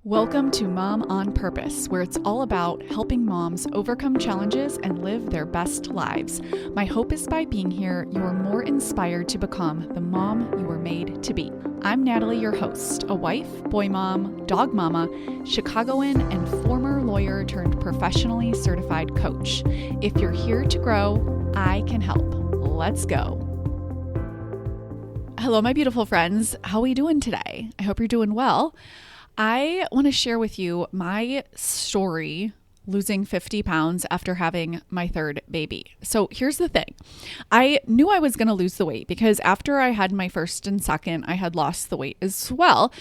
Welcome to Mom on Purpose, where it's all about helping moms overcome challenges and live their best lives. My hope is by being here, you are more inspired to become the mom you were made to be. I'm Natalie, your host, a wife, boy mom, dog mama, Chicagoan, and former lawyer turned professionally certified coach. If you're here to grow, I can help. Let's go. Hello, my beautiful friends. How are you doing today? I hope you're doing well. I want to share with you my story losing 50 pounds after having my third baby. So here's the thing. I knew I was going to lose the weight because after I had my first and second, I had lost the weight as well.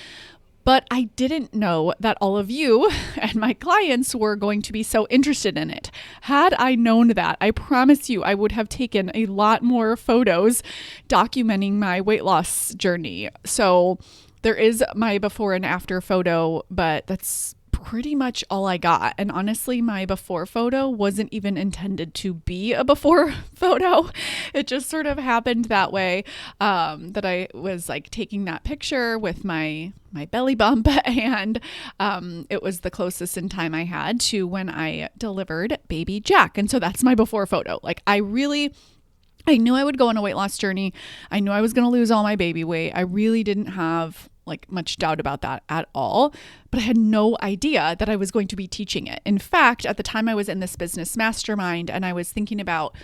But I didn't know that all of you and my clients were going to be so interested in it. Had I known that, I promise you I would have taken a lot more photos documenting my weight loss journey. So there is my before and after photo, but that's pretty much all I got. And honestly, my before photo wasn't even intended to be a before photo. It just sort of happened that way, that I was like taking that picture with my belly bump, and it was the closest in time I had to when I delivered baby Jack. And so that's my before photo. Like I knew I would go on a weight loss journey. I knew I was going to lose all my baby weight. I really didn't have like much doubt about that at all, but I had no idea that I was going to be teaching it. In fact, at the time I was in this business mastermind and I was thinking about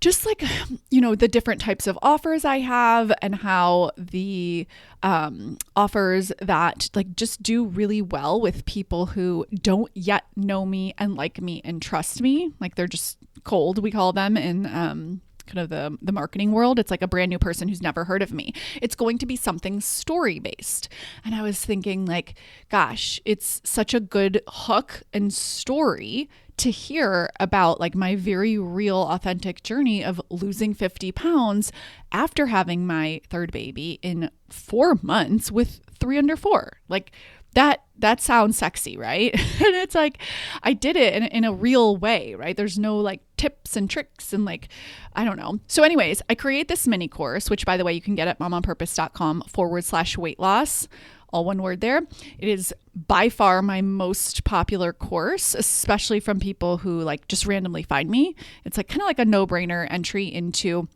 just like, the different types of offers I have and how the offers that like just do really well with people who don't yet know me and like me and trust me. Like they're just cold, we call them in kind of the marketing world. It's like a brand new person who's never heard of me. It's going to be something story based. And I was thinking like, gosh, it's such a good hook and story to hear about like my very real authentic journey of losing 50 pounds after having my third baby in 4 months with 3 under 4. Like that sounds sexy, right? And it's like, I did it in a real way, right? There's no like tips and tricks and like, I don't know. So anyways, I create this mini course, which by the way, you can get at momonpurpose.com/weight loss, all one word there. It is by far my most popular course, especially from people who like just randomly find me. It's like kind of like a no-brainer entry into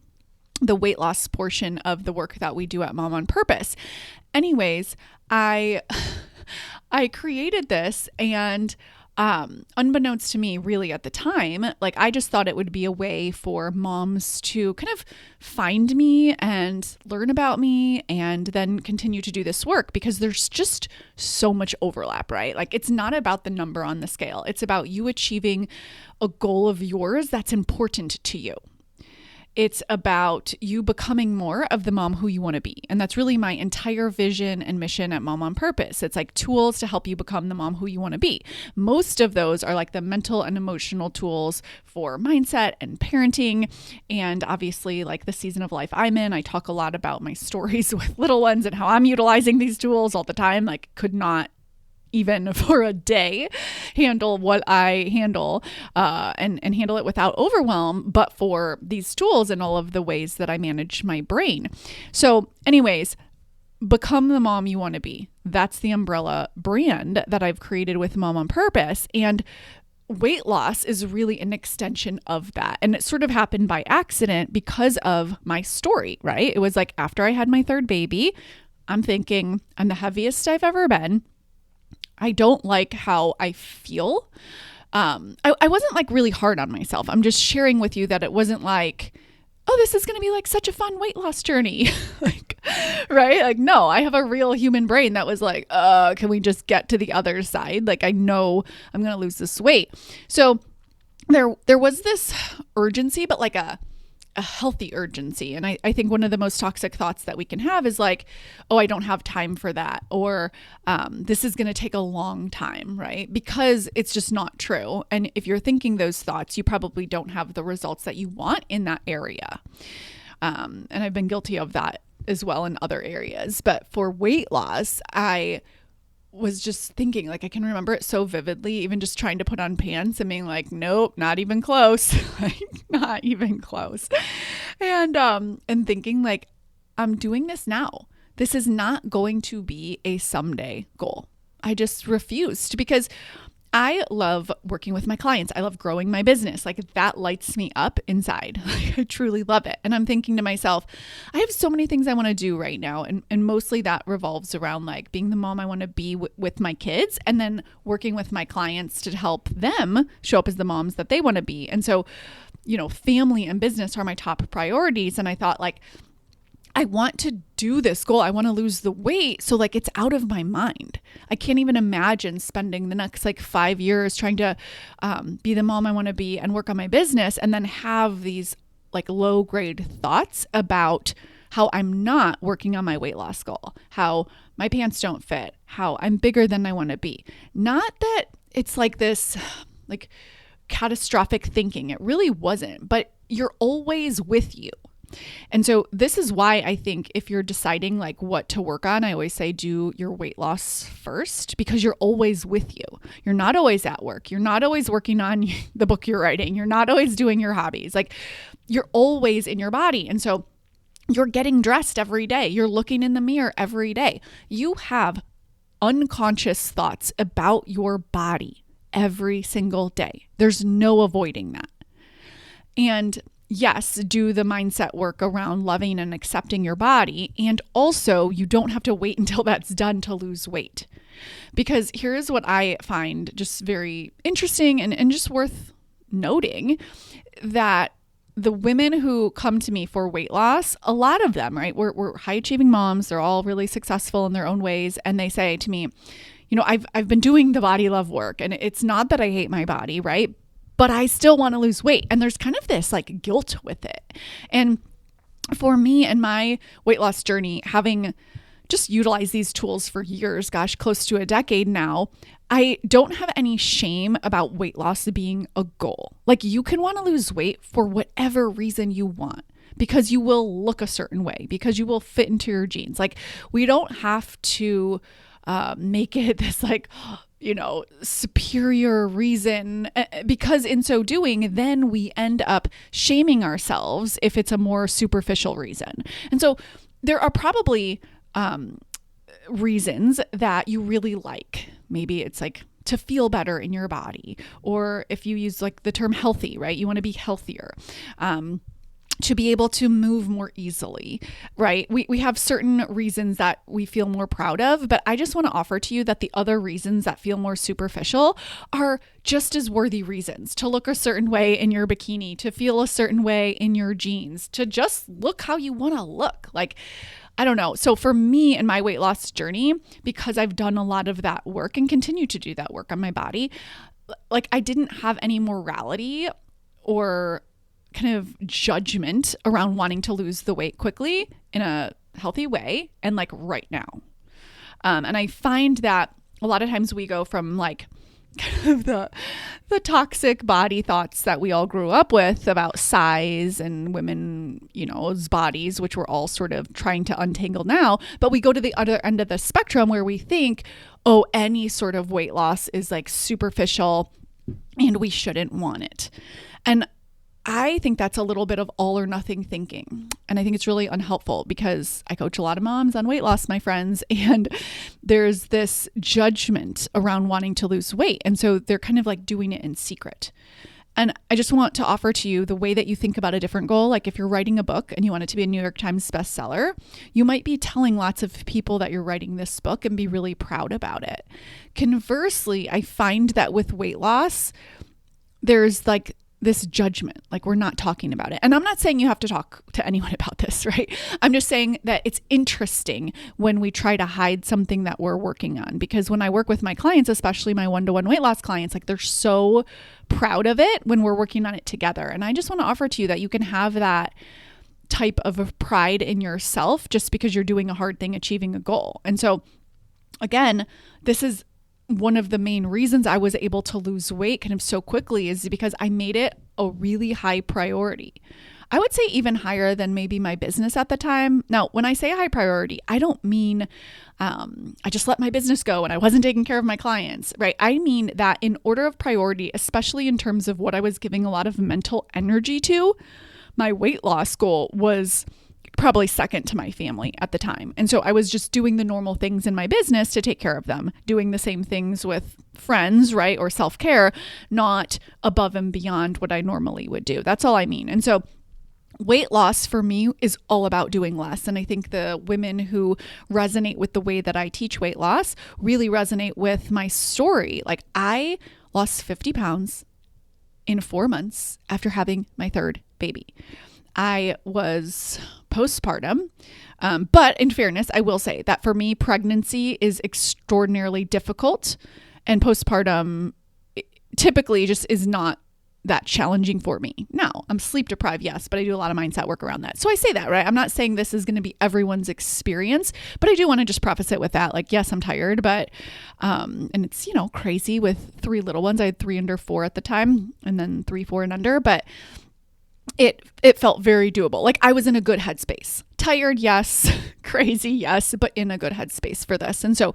the weight loss portion of the work that we do at Mom on Purpose. Anyways, I created this and unbeknownst to me really at the time, like I just thought it would be a way for moms to kind of find me and learn about me and then continue to do this work because there's just so much overlap, right? Like it's not about the number on the scale. It's about you achieving a goal of yours that's important to you. It's about you becoming more of the mom who you want to be. And that's really my entire vision and mission at Mom on Purpose. It's like tools to help you become the mom who you want to be. Most of those are like the mental and emotional tools for mindset and parenting. And obviously like the season of life I'm in, I talk a lot about my stories with little ones and how I'm utilizing these tools all the time. Like could not even for a day handle what I handle and handle it without overwhelm, but for these tools and all of the ways that I manage my brain. So anyways, become the mom you want to be. That's the umbrella brand that I've created with Mom on Purpose. And weight loss is really an extension of that. And it sort of happened by accident because of my story, right? It was like after I had my third baby, I'm thinking I'm the heaviest I've ever been. I don't like how I feel. I wasn't like really hard on myself. I'm just sharing with you that it wasn't like, oh, this is going to be like such a fun weight loss journey. Like, right? Like, no, I have a real human brain that was like, can we just get to the other side? Like, I know I'm going to lose this weight. So there was this urgency, but like a healthy urgency. And I think one of the most toxic thoughts that we can have is like, oh, I don't have time for that. Or this is going to take a long time, right? Because it's just not true. And if you're thinking those thoughts, you probably don't have the results that you want in that area. And I've been guilty of that as well in other areas. But for weight loss, I was just thinking, like, I can remember it so vividly, even just trying to put on pants and being like, nope, not even close, like not even close. And thinking like, I'm doing this now. This is not going to be a someday goal. I just refused because I love working with my clients. I love growing my business. Like that lights me up inside. I truly love it. And I'm thinking to myself, I have so many things I want to do right now. And mostly that revolves around like being the mom I want to be with my kids and then working with my clients to help them show up as the moms that they want to be. And so, family and business are my top priorities. And I thought like, I want to do this goal. I want to lose the weight. So like it's out of my mind. I can't even imagine spending the next like 5 years trying to be the mom I want to be and work on my business and then have these like low grade thoughts about how I'm not working on my weight loss goal, how my pants don't fit, how I'm bigger than I want to be. Not that it's like this like catastrophic thinking. It really wasn't, but you're always with you. And so this is why I think if you're deciding like what to work on, I always say do your weight loss first because you're always with you. You're not always at work. You're not always working on the book you're writing. You're not always doing your hobbies. Like you're always in your body. And so you're getting dressed every day. You're looking in the mirror every day. You have unconscious thoughts about your body every single day. There's no avoiding that. And yes, do the mindset work around loving and accepting your body. And also, you don't have to wait until that's done to lose weight. Because here's what I find just very interesting and just worth noting that the women who come to me for weight loss, a lot of them, right, we're high achieving moms. They're all really successful in their own ways. And they say to me, I've been doing the body love work and it's not that I hate my body, right? But I still want to lose weight. And there's kind of this like guilt with it. And for me and my weight loss journey, having just utilized these tools for years, close to a decade now, I don't have any shame about weight loss being a goal. Like you can want to lose weight for whatever reason you want because you will look a certain way, because you will fit into your jeans. Like we don't have to make it this like, superior reason, because in so doing, then we end up shaming ourselves if it's a more superficial reason. And so there are probably reasons that you really like. Maybe it's like to feel better in your body, or if you use like the term healthy, right? You want to be healthier. To be able to move more easily, right? We have certain reasons that we feel more proud of, but I just want to offer to you that the other reasons that feel more superficial are just as worthy reasons to look a certain way in your bikini, to feel a certain way in your jeans, to just look how you want to look. Like, I don't know. So for me and my weight loss journey, because I've done a lot of that work and continue to do that work on my body, like I didn't have any morality or kind of judgment around wanting to lose the weight quickly in a healthy way and like right now. And I find that a lot of times we go from like kind of the toxic body thoughts that we all grew up with about size and women's bodies, which we're all sort of trying to untangle now. But we go to the other end of the spectrum where we think, oh, any sort of weight loss is like superficial and we shouldn't want it. And I think that's a little bit of all or nothing thinking. And I think it's really unhelpful because I coach a lot of moms on weight loss, my friends, and there's this judgment around wanting to lose weight. And so they're kind of like doing it in secret. And I just want to offer to you the way that you think about a different goal. Like if you're writing a book and you want it to be a New York Times bestseller, you might be telling lots of people that you're writing this book and be really proud about it. Conversely, I find that with weight loss, there's like this judgment, like we're not talking about it. And I'm not saying you have to talk to anyone about this, right? I'm just saying that it's interesting when we try to hide something that we're working on, because when I work with my clients, especially my one-to-one weight loss clients, like they're so proud of it when we're working on it together. And I just want to offer to you that you can have that type of pride in yourself just because you're doing a hard thing, achieving a goal. And so again, this is one of the main reasons I was able to lose weight kind of so quickly is because I made it a really high priority. I would say even higher than maybe my business at the time. Now, when I say high priority, I don't mean I just let my business go and I wasn't taking care of my clients, right? I mean that in order of priority, especially in terms of what I was giving a lot of mental energy to, my weight loss goal was probably second to my family at the time. And so I was just doing the normal things in my business to take care of them, doing the same things with friends, right? Or self-care, not above and beyond what I normally would do. That's all I mean. And so weight loss for me is all about doing less. And I think the women who resonate with the way that I teach weight loss really resonate with my story. Like, I lost 50 pounds in 4 months after having my third baby. I was postpartum, but in fairness, I will say that for me, pregnancy is extraordinarily difficult, and postpartum typically just is not that challenging for me. Now, I'm sleep deprived, yes, but I do a lot of mindset work around that. So I say that, right? I'm not saying this is going to be everyone's experience, but I do want to just preface it with that. Like, yes, I'm tired, but, and it's, crazy with 3 little ones. I had 3 under 4 at the time, and then 3, 4 and under, but it felt very doable. Like, I was in a good headspace. Tired, yes. Crazy, yes, but in a good headspace for this. And so,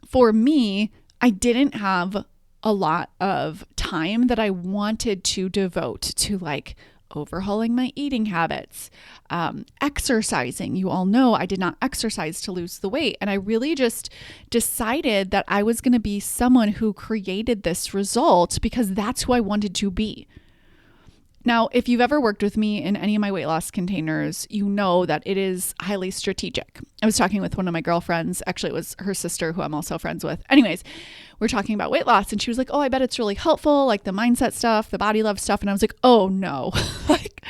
for me, I didn't have a lot of time that I wanted to devote to like overhauling my eating habits, exercising. You all know I did not exercise to lose the weight. And I really just decided that I was going to be someone who created this result because that's who I wanted to be. Now, if you've ever worked with me in any of my weight loss containers, you know that it is highly strategic. I was talking with one of my girlfriends. Actually, it was her sister who I'm also friends with. Anyways, we're talking about weight loss and she was like, oh, I bet it's really helpful, like the mindset stuff, the body love stuff. And I was like, oh no, like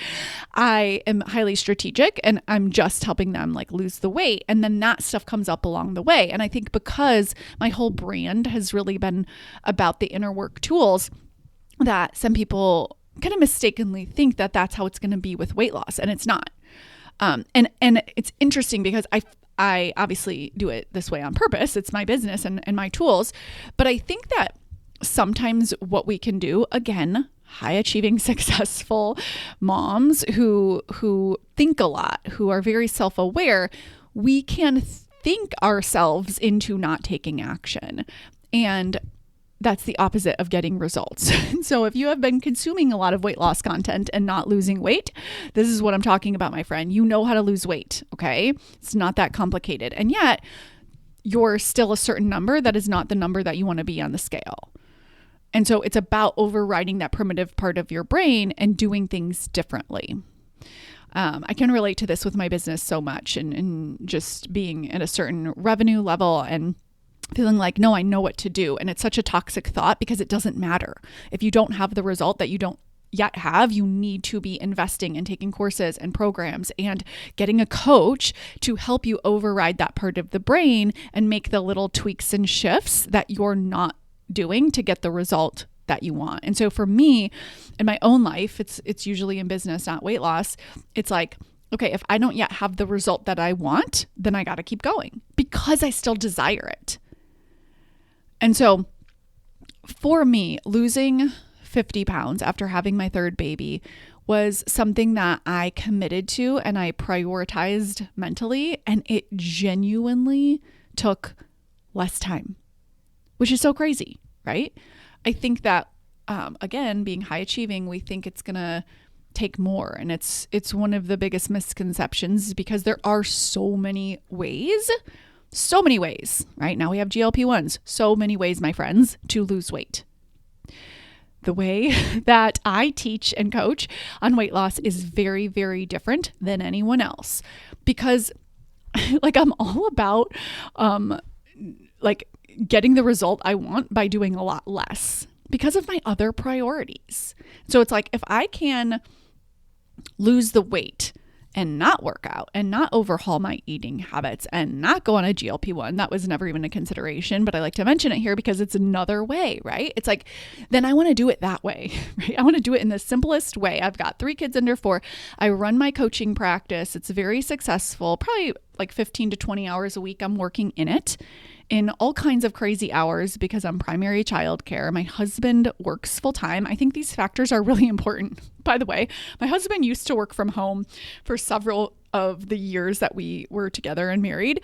I am highly strategic and I'm just helping them like lose the weight. And then that stuff comes up along the way. And I think because my whole brand has really been about the inner work tools, that some people kind of mistakenly think that that's how it's going to be with weight loss, and it's not. And it's interesting because I obviously do it this way on purpose. It's my business and my tools. But I think that sometimes what we can do, again, high achieving, successful moms who think a lot, who are very self-aware, we can think ourselves into not taking action. And that's the opposite of getting results. So if you have been consuming a lot of weight loss content and not losing weight, this is what I'm talking about, my friend. You know how to lose weight, okay? It's not that complicated. And yet you're still a certain number that is not the number that you want to be on the scale. And so it's about overriding that primitive part of your brain and doing things differently. I can relate to this with my business so much and just being at a certain revenue level and feeling like, no, I know what to do. And it's such a toxic thought because it doesn't matter. If you don't have the result that you don't yet have, you need to be investing and taking courses and programs and getting a coach to help you override that part of the brain and make the little tweaks and shifts that you're not doing to get the result that you want. And so for me, in my own life, it's usually in business, not weight loss. It's like, okay, if I don't yet have the result that I want, then I got to keep going because I still desire it. And so for me, losing 50 pounds after having my third baby was something that I committed to and I prioritized mentally, and it genuinely took less time, which is so crazy, right? I think that, again, being high achieving, we think it's going to take more. And it's one of the biggest misconceptions because there are so many ways, right? Now we have GLP-1s, so many ways, my friends, to lose weight. The way that I teach and coach on weight loss is very, very different than anyone else because like I'm all about like getting the result I want by doing a lot less because of my other priorities. So it's like if I can lose the weight and not work out and not overhaul my eating habits and not go on a GLP-1. That was never even a consideration, but I like to mention it here because it's another way, right? It's like, then I want to do it that way, right? I want to do it in the simplest way. I've got 3 kids under 4. I run my coaching practice. It's very successful, probably like 15 to 20 hours a week. I'm working in it in all kinds of crazy hours because I'm primary childcare. My husband works full time. I think these factors are really important. By the way, my husband used to work from home for several of the years that we were together and married,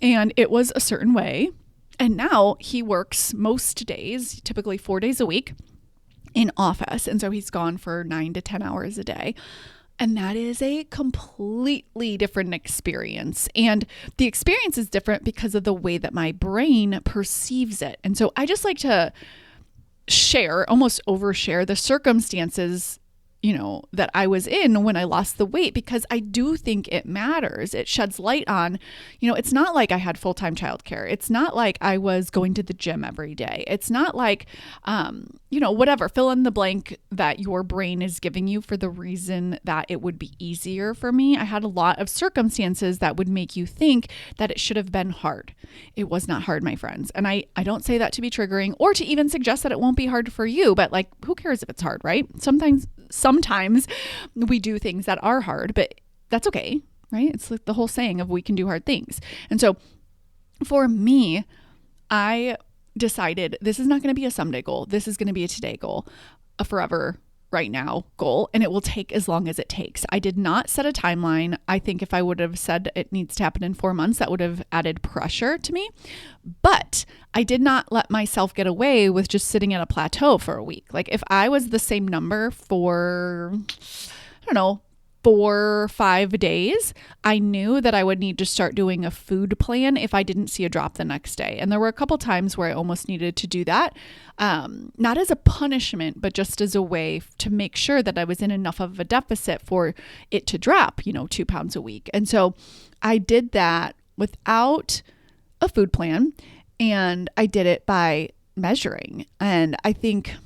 and it was a certain way. And now he works most days, typically 4 days a week in office. And so he's gone for 9 to 10 hours a day. And that is a completely different experience. And the experience is different because of the way that my brain perceives it. And so I just like to share, almost overshare the circumstances, that I was in when I lost the weight, because I do think it matters. It sheds light on, it's not like I had full-time childcare. It's not like I was going to the gym every day. It's not like, whatever, fill in the blank that your brain is giving you for the reason that it would be easier for me. I had a lot of circumstances that would make you think that it should have been hard. It was not hard, my friends. And I don't say that to be triggering or to even suggest that it won't be hard for you, but like, who cares if it's hard, right? Sometimes we do things that are hard, but that's okay, right? It's like the whole saying of we can do hard things. And so for me, I decided this is not going to be a someday goal. This is going to be a today goal, a forever right now goal, and it will take as long as it takes. I did not set a timeline. I think if I would have said it needs to happen in 4 months, that would have added pressure to me. But I did not let myself get away with just sitting at a plateau for a week. Like if I was the same number for, 4 or 5 days, I knew that I would need to start doing a food plan if I didn't see a drop the next day. And there were a couple times where I almost needed to do that, not as a punishment, but just as a way to make sure that I was in enough of a deficit for it to drop, 2 pounds a week. And so I did that without a food plan, and I did it by measuring. And I think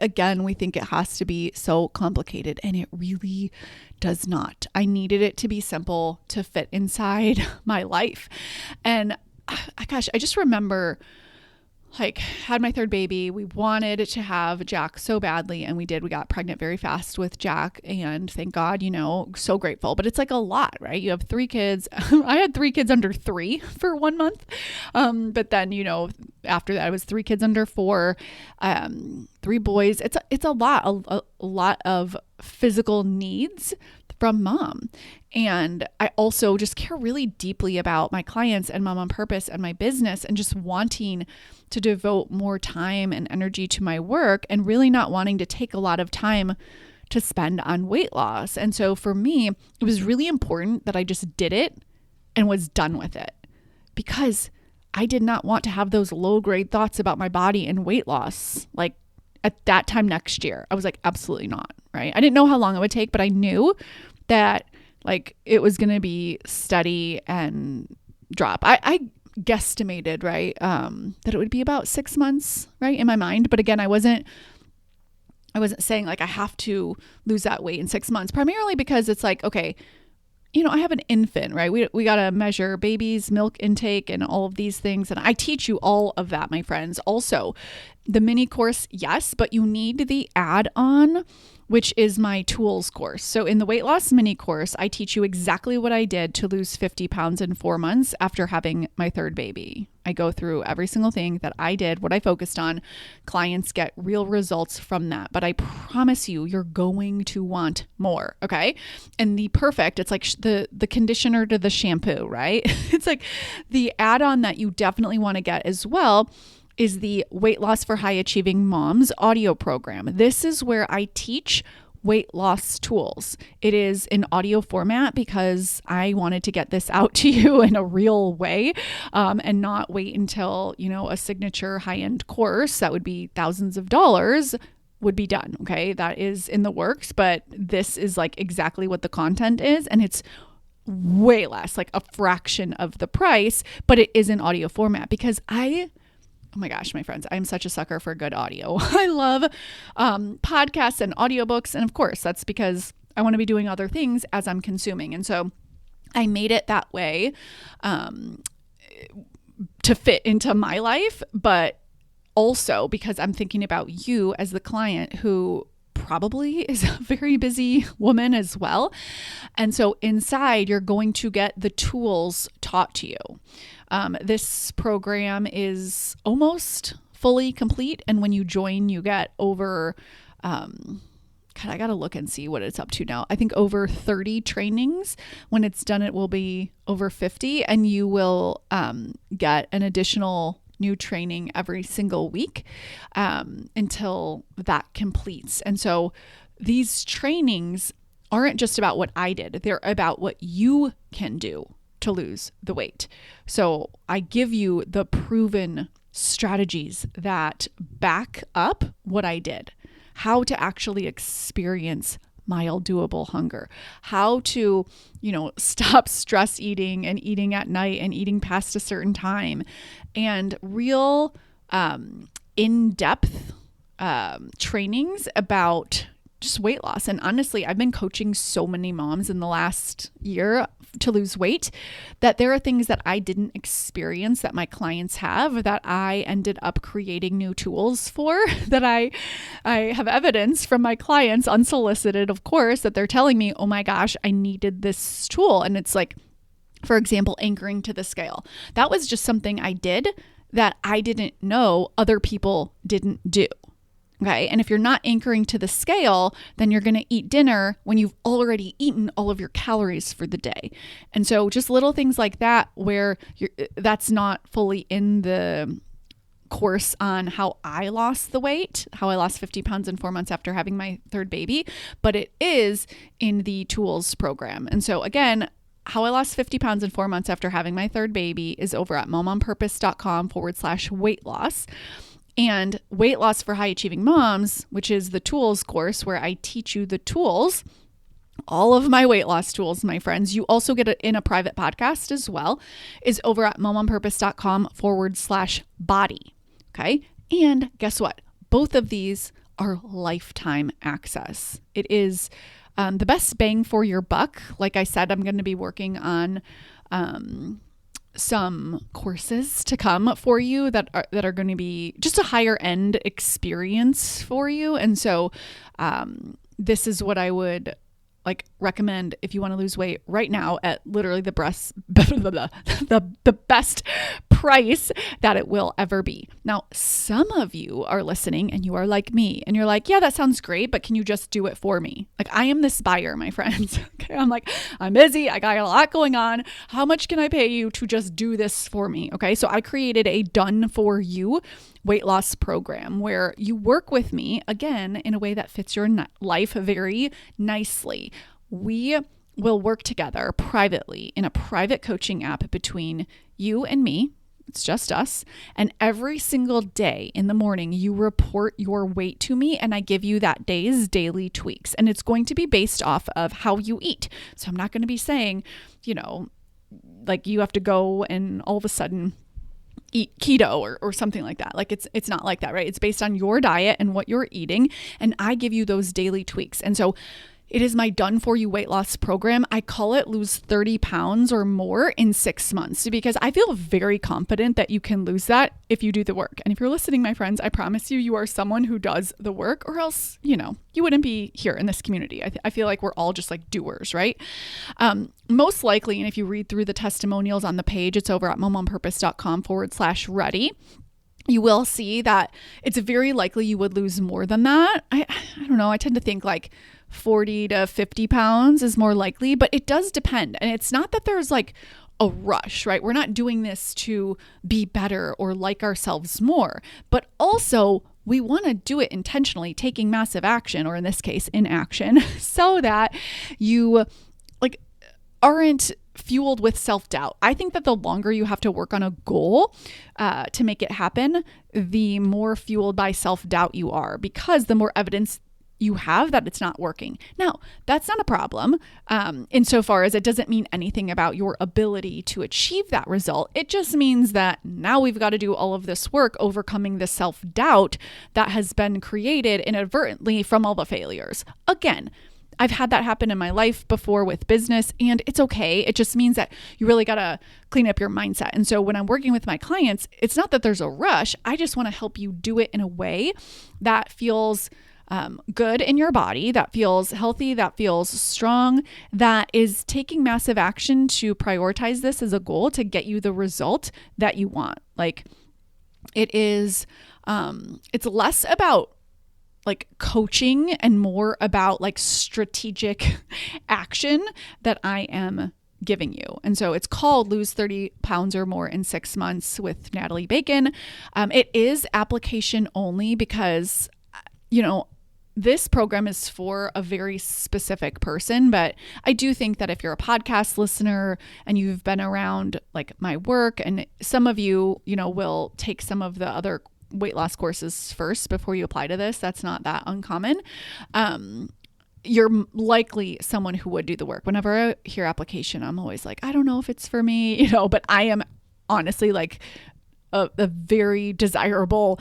again, we think it has to be so complicated, and it really does not. I needed it to be simple to fit inside my life. And I just remember had my third baby. We wanted to have Jack so badly, and we did. We got pregnant very fast with Jack, and thank God, so grateful. But it's like a lot, right? You have 3 kids. I had 3 kids under 3 for 1 month. But then, after that, I was 3 kids under 4, 3 boys. It's a lot of physical needs from mom. And I also just care really deeply about my clients and Mom on Purpose and my business, and just wanting to devote more time and energy to my work, and really not wanting to take a lot of time to spend on weight loss. And so for me, it was really important that I just did it and was done with it, because I did not want to have those low grade thoughts about my body and weight loss. Like at that time next year, I was like, absolutely not, right? I didn't know how long it would take, but I knew that it was going to be steady and drop. I guesstimated, right, that it would be about 6 months, right, in my mind. But again, I wasn't saying I have to lose that weight in 6 months, primarily because it's like, okay, I have an infant, right? We got to measure baby's milk intake and all of these things. And I teach you all of that, my friends. Also, the mini course, yes, but you need the add-on, which is my tools course. So in the weight loss mini course, I teach you exactly what I did to lose 50 pounds in 4 months after having my third baby. I go through every single thing that I did, what I focused on. Clients get real results from that. But I promise you, you're going to want more, okay? And it's like the conditioner to the shampoo, right? It's like the add-on that you definitely want to get as well is the Weight Loss for High Achieving Moms audio program. This is where I teach weight loss tools. It is in audio format because I wanted to get this out to you in a real way, and not wait until, a signature high-end course that would be thousands of dollars would be done. Okay. That is in the works, but this is exactly what the content is. And it's way less, a fraction of the price, but it is in audio format because oh my gosh, my friends, I'm such a sucker for good audio. I love podcasts and audiobooks. And of course, that's because I want to be doing other things as I'm consuming. And so I made it that way to fit into my life, but also because I'm thinking about you as the client who probably is a very busy woman as well. And so inside, you're going to get the tools taught to you. This program is almost fully complete. And when you join, you get over, I got to look and see what it's up to now. I think over 30 trainings. When it's done, it will be over 50, and you will get an additional new training every single week until that completes. And so these trainings aren't just about what I did. They're about what you can do to lose the weight. So I give you the proven strategies that back up what I did, how to actually experience mild doable hunger, how to, stop stress eating and eating at night and eating past a certain time, and real in-depth trainings about just weight loss. And honestly, I've been coaching so many moms in the last year to lose weight that there are things that I didn't experience that my clients have that I ended up creating new tools for that I have evidence from my clients, unsolicited, of course, that they're telling me, oh my gosh, I needed this tool. And it's like, for example, anchoring to the scale. That was just something I did that I didn't know other people didn't do. Okay. And if you're not anchoring to the scale, then you're going to eat dinner when you've already eaten all of your calories for the day. And so just little things like that, where that's not fully in the course on how I lost the weight, how I lost 50 pounds in 4 months after having my third baby, but it is in the tools program. And so again, how I lost 50 pounds in 4 months after having my third baby is over at momonpurpose.com/weight loss. And Weight Loss for High Achieving Moms, which is the tools course where I teach you the tools, all of my weight loss tools, my friends. You also get it in a private podcast as well, is over at momonpurpose.com/body. Okay. And guess what? Both of these are lifetime access. It is the best bang for your buck. Like I said, I'm going to be working on some courses to come for you that are going to be just a higher end experience for you. And so this is what I would recommend if you want to lose weight right now at literally the best price that it will ever be. Now, some of you are listening and you are like me and you're like, yeah, that sounds great, but can you just do it for me? I am this buyer, my friends. Okay. I'm busy. I got a lot going on. How much can I pay you to just do this for me? Okay. So I created a done for you weight loss program where you work with me again in a way that fits your life very nicely. We will work together privately in a private coaching app between you and me. It's just us. And every single day in the morning, you report your weight to me and I give you that day's daily tweaks. And it's going to be based off of how you eat. So I'm not going to be saying, you have to go and all of a sudden eat keto or something like that. It's not like that, right? It's based on your diet and what you're eating. And I give you those daily tweaks. And so it is my done for you weight loss program. I call it lose 30 pounds or more in 6 months because I feel very confident that you can lose that if you do the work. And if you're listening, my friends, I promise you are someone who does the work, or else, you wouldn't be here in this community. I feel like we're all just doers, right? Most likely, and if you read through the testimonials on the page, it's over at momonpurpose.com/ready. You will see that it's very likely you would lose more than that. I don't know. I tend to think 40 to 50 pounds is more likely, but it does depend. And it's not that there's a rush, right? We're not doing this to be better or like ourselves more, but also we want to do it intentionally, taking massive action, or in this case, inaction, so that you aren't fueled with self-doubt. I think that the longer you have to work on a goal to make it happen, the more fueled by self-doubt you are, because the more evidence you have that it's not working. Now, that's not a problem insofar as it doesn't mean anything about your ability to achieve that result. It just means that now we've got to do all of this work overcoming the self-doubt that has been created inadvertently from all the failures. Again, I've had that happen in my life before with business, and it's okay. It just means that you really got to clean up your mindset. And so when I'm working with my clients, it's not that there's a rush. I just want to help you do it in a way that feels good in your body, that feels healthy, that feels strong, that is taking massive action to prioritize this as a goal to get you the result that you want. It is, it's less about coaching and more about strategic action that I am giving you. And so it's called Lose 30 Pounds or More in 6 Months with Natalie Bacon. It is application only because, this program is for a very specific person, but I do think that if you're a podcast listener and you've been around like my work, and some of you, will take some of the other weight loss courses first before you apply to this. That's not that uncommon. You're likely someone who would do the work. Whenever I hear application, I'm always like, I don't know if it's for me, but I am honestly like a very desirable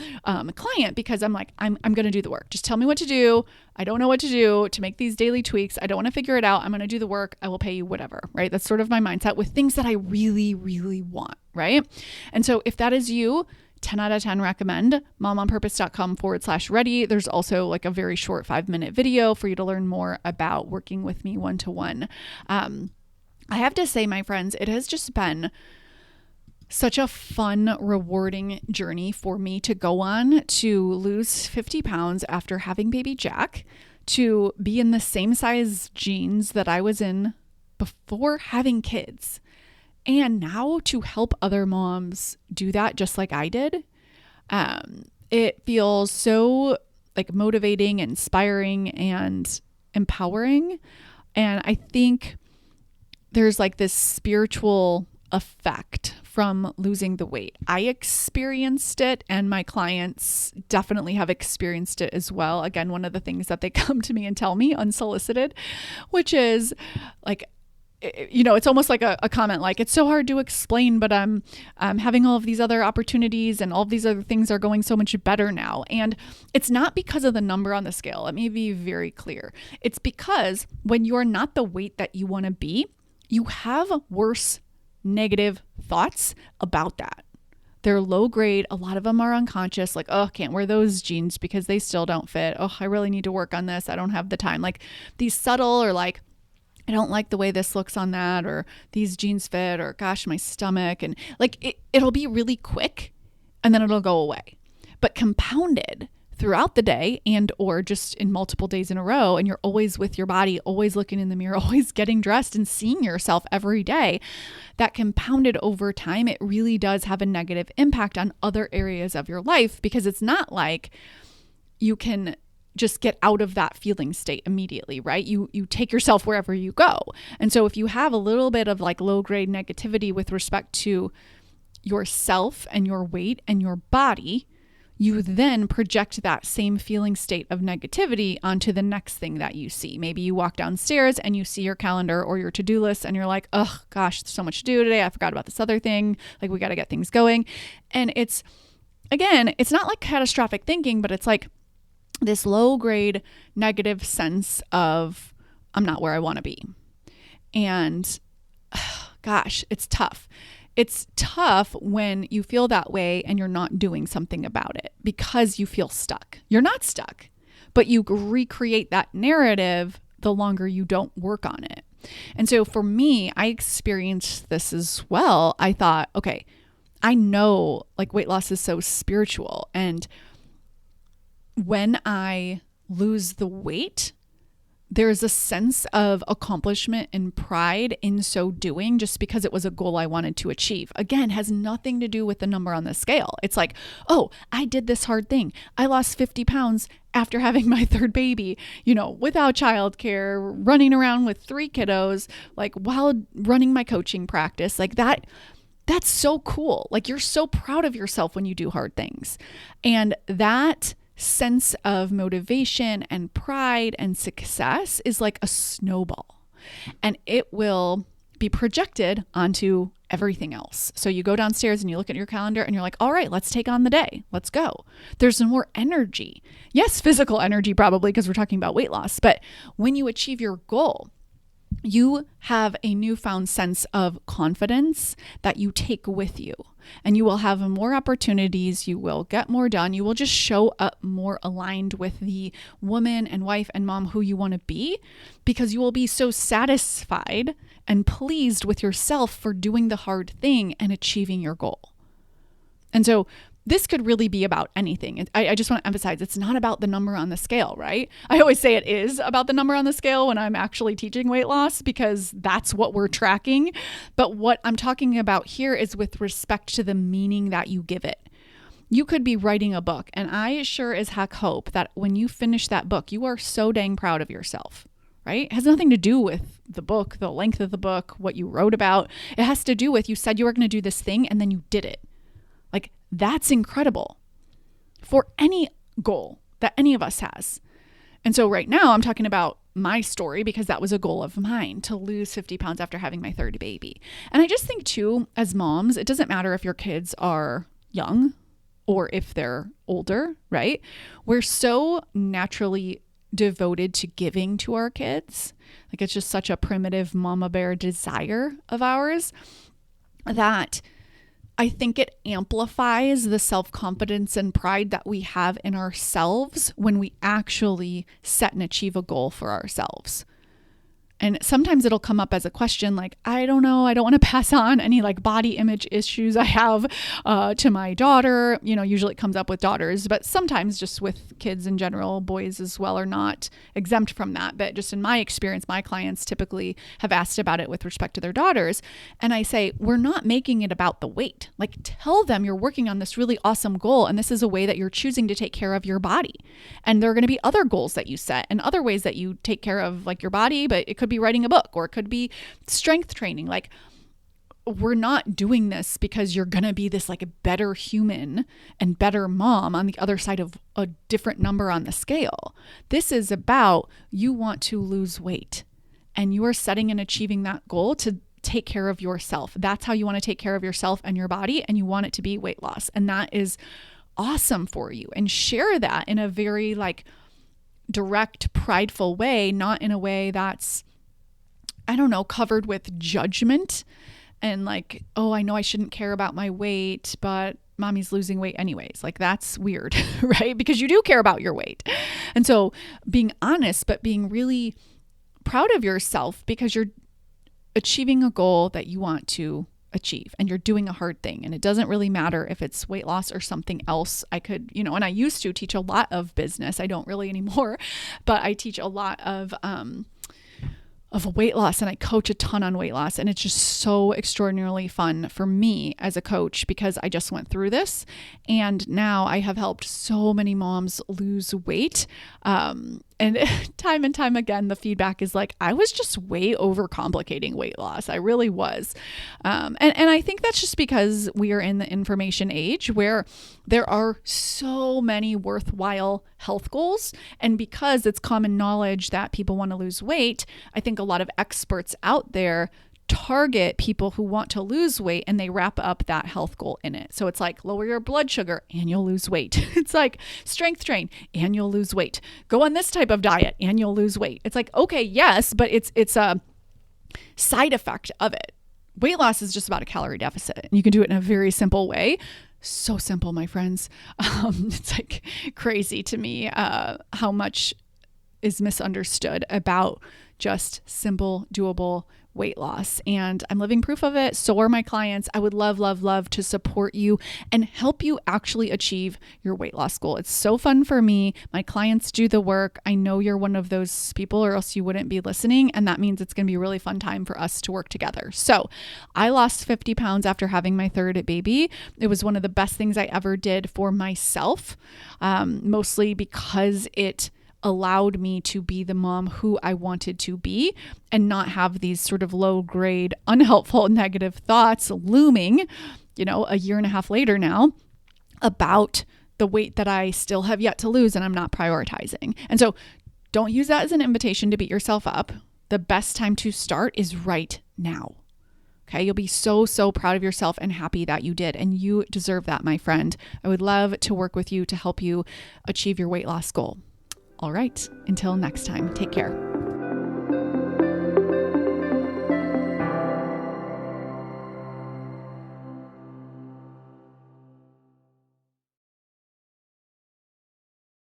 client, because I'm like, I'm going to do the work. Just tell me what to do. I don't know what to do to make these daily tweaks. I don't want to figure it out. I'm going to do the work. I will pay you whatever, right? That's sort of my mindset with things that I really, really want, right? And so if that is you, 10 out of 10 recommend momonpurpose.com/ready. There's also like a very short 5-minute video for you to learn more about working with me one-to-one. I have to say, my friends, it has just been such a fun, rewarding journey for me to go on to lose 50 pounds after having baby Jack, to be in the same size jeans that I was in before having kids. And now to help other moms do that just like I did. It feels so like motivating, inspiring, and empowering. And I think there's like this spiritual effect from losing the weight. I experienced it, and my clients definitely have experienced it as well. Again, one of the things that they come to me and tell me unsolicited, which is like, it's almost like a comment like, it's so hard to explain, but I'm having all of these other opportunities and all of these other things are going so much better now. And it's not because of the number on the scale. Let me be very clear. It's because when you're not the weight that you want to be, you have worse negative thoughts about that. They're low grade. A lot of them are unconscious. Like, oh, can't wear those jeans because they still don't fit. Oh, I really need to work on this. I don't have the time. Like these subtle, or like, I don't like the way this looks on that, or these jeans fit, or gosh, my stomach. And like it'll be really quick and then it'll go away. But compounded throughout the day, and or just in multiple days in a row, and you're always with your body, always looking in the mirror, always getting dressed and seeing yourself every day, that compounded over time, it really does have a negative impact on other areas of your life, because it's not like you can just get out of that feeling state immediately, right? You take yourself wherever you go. And so if you have a little bit of like low grade negativity with respect to yourself and your weight and your body, you then project that same feeling state of negativity onto the next thing that you see. Maybe you walk downstairs and you see your calendar or your to-do list and you're like, oh gosh, there's so much to do today. I forgot about this other thing. Like, we got to get things going. And it's, again, it's not like catastrophic thinking, but it's like this low grade negative sense of, I'm not where I want to be. And gosh, it's tough. It's tough when you feel that way and you're not doing something about it because you feel stuck. You're not stuck, but you recreate that narrative the longer you don't work on it. And so for me, I experienced this as well. I thought, okay, I know like weight loss is so spiritual, and when I lose the weight, there's a sense of accomplishment and pride in so doing, just because it was a goal I wanted to achieve. Again, has nothing to do with the number on the scale. It's like, oh, I did this hard thing. I lost 50 pounds after having my third baby, without childcare, running around with 3 kiddos, like while running my coaching practice. Like that's so cool. Like, you're so proud of yourself when you do hard things. And that sense of motivation and pride and success is like a snowball, and it will be projected onto everything else. So you go downstairs and you look at your calendar and you're like, all right, let's take on the day. Let's go. There's more energy. Yes, physical energy probably, because we're talking about weight loss. But when you achieve your goal, you have a newfound sense of confidence that you take with you, and you will have more opportunities. You will get more done. You will just show up more aligned with the woman and wife and mom who you want to be, because you will be so satisfied and pleased with yourself for doing the hard thing and achieving your goal. And so this could really be about anything. I just want to emphasize, it's not about the number on the scale, right? I always say it is about the number on the scale when I'm actually teaching weight loss, because that's what we're tracking. But what I'm talking about here is with respect to the meaning that you give it. You could be writing a book, and I sure as heck hope that when you finish that book, you are so dang proud of yourself, right? It has nothing to do with the book, the length of the book, what you wrote about. It has to do with you said you were going to do this thing and then you did it. Like, that's incredible for any goal that any of us has. And so right now I'm talking about my story because that was a goal of mine, to lose 50 pounds after having my third baby. And I just think too, as moms, it doesn't matter if your kids are young or if they're older, right? We're so naturally devoted to giving to our kids. Like, it's just such a primitive mama bear desire of ours that I think it amplifies the self-confidence and pride that we have in ourselves when we actually set and achieve a goal for ourselves. And sometimes it'll come up as a question like, I don't know, I don't want to pass on any like body image issues I have to my daughter. You know, usually it comes up with daughters, but sometimes just with kids in general, boys as well are not exempt from that. But just in my experience, my clients typically have asked about it with respect to their daughters. And I say, we're not making it about the weight. Like, tell them you're working on this really awesome goal. And this is a way that you're choosing to take care of your body. And there are going to be other goals that you set and other ways that you take care of like your body, but it could be writing a book or it could be strength training. Like, we're not doing this because you're going to be this like a better human and better mom on the other side of a different number on the scale. This is about you want to lose weight and you are setting and achieving that goal to take care of yourself. That's how you want to take care of yourself and your body, and you want it to be weight loss. And that is awesome for you. And share that in a very like direct, prideful way, not in a way that's, I don't know, covered with judgment and like, oh, I know I shouldn't care about my weight, but mommy's losing weight anyways. Like, that's weird, right? Because you do care about your weight. And so being honest, but being really proud of yourself because you're achieving a goal that you want to achieve and you're doing a hard thing. And it doesn't really matter if it's weight loss or something else. I could, you know, and I used to teach a lot of business. I don't really anymore, but I teach a lot of weight loss and I coach a ton on weight loss. And it's just so extraordinarily fun for me as a coach because I just went through this. And now I have helped so many moms lose weight. And time and time again, the feedback is like, I was just way overcomplicating weight loss. I really was. And I think that's just because we are in the information age where there are so many worthwhile health goals. And because it's common knowledge that people want to lose weight, I think a lot of experts out there target people who want to lose weight and they wrap up that health goal in it. So it's like lower your blood sugar and you'll lose weight. It's like strength train and you'll lose weight. Go on this type of diet and you'll lose weight. It's like, okay, yes, but it's a side effect of it. Weight loss is just about a calorie deficit. And you can do it in a very simple way. So simple, my friends. It's like crazy to me how much is misunderstood about just simple, doable weight loss. And I'm living proof of it. So are my clients. I would love, love, love to support you and help you actually achieve your weight loss goal. It's so fun for me. My clients do the work. I know you're one of those people or else you wouldn't be listening. And that means it's going to be a really fun time for us to work together. So I lost 50 pounds after having my third baby. It was one of the best things I ever did for myself, mostly because it allowed me to be the mom who I wanted to be and not have these sort of low grade, unhelpful, negative thoughts looming, you know, a year and a half later now about the weight that I still have yet to lose and I'm not prioritizing. And so don't use that as an invitation to beat yourself up. The best time to start is right now. Okay, you'll be so, so proud of yourself and happy that you did. And you deserve that, my friend. I would love to work with you to help you achieve your weight loss goal. All right, until next time, take care.